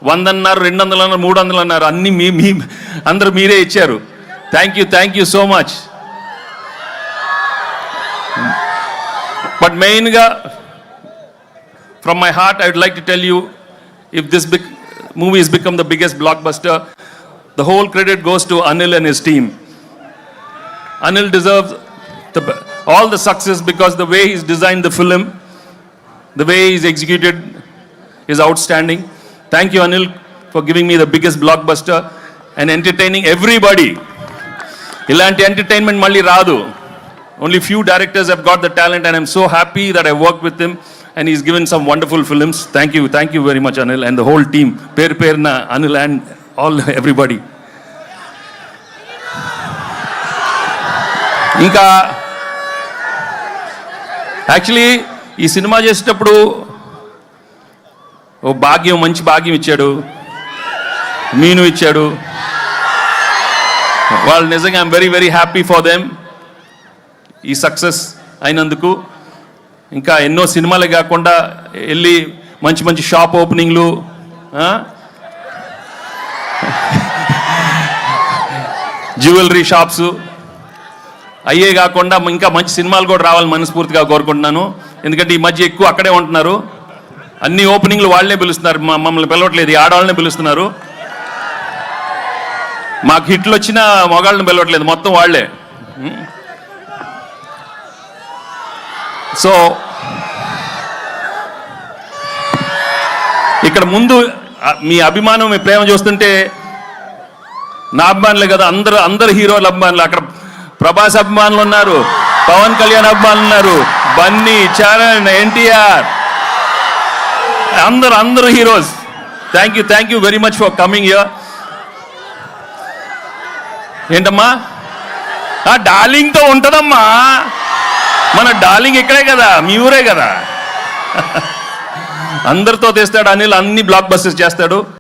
100 అన్నారు, 200 అన్నారు, 300 అన్నారు, అన్ని మీ అందరూ మీరే ఇచ్చారు. Thank you so much. But మెయిన్గా from my heart I would like to tell you, if this movie has become the biggest blockbuster, the whole credit goes to Anil and his team. Anil deserves all the success because the way he's designed the film, the way he's executed is outstanding. Thank you, Anil, for giving me the biggest blockbuster and entertaining everybody. Ilanti entertainment malli raadu. Only few directors have got the talent, and I'm so happy that I worked with him and he's given some wonderful films. Thank you very much, Anil, and the whole team. Perna Anil and all everybody. ఇంకా actually ఈ cinema చేసేటప్పుడు ఓ మంచి భాగ్యం ఇచ్చాడు, మీను ఇచ్చాడు. వాళ్ళు నిజంగా I'm very very happy for them ఈ సక్సెస్ అయినందుకు. ఇంకా ఎన్నో సినిమాలే కాకుండా వెళ్ళి మంచి మంచి షాప్ ఓపెనింగ్లు, జ్యువెలరీ షాప్స్ అయ్యే కాకుండా ఇంకా మంచి సినిమాలు కూడా రావాలని మనస్ఫూర్తిగా కోరుకుంటున్నాను. ఎందుకంటే ఈ మధ్య ఎక్కువ అక్కడే ఉంటున్నారు, అన్ని ఓపెనింగ్లు వాళ్ళే పిలుస్తున్నారు, మమ్మల్ని పిలవట్లేదు, ఈ ఆడవాళ్ళనే పిలుస్తున్నారు. మాకు హిట్లు వచ్చినా మగాళ్ళని పిలవట్లేదు, మొత్తం వాళ్ళే. సో ఇక్కడ ముందు మీ అభిమానం, మీ ప్రేమ చూస్తుంటే నా అభిమానులే కదా, అందరు హీరోల అభిమానులు. అక్కడ ప్రభాస్ అభిమానులు ఉన్నారు, పవన్ కళ్యాణ్ అభిమానులు ఉన్నారు, బన్నీ, చరణ్, ఎన్టీఆర్, అందరూ heroes. Thank you very much for coming here. ఏంటమ్మా డార్లింగ్తో ఉంటుందమ్మా, మన డార్లింగ్ ఇక్కడే కదా, మీ ఊరే కదా. అందరితో తెస్తాడు అనిల్, అన్ని బ్లాక్ బస్టర్స్ చేస్తాడు.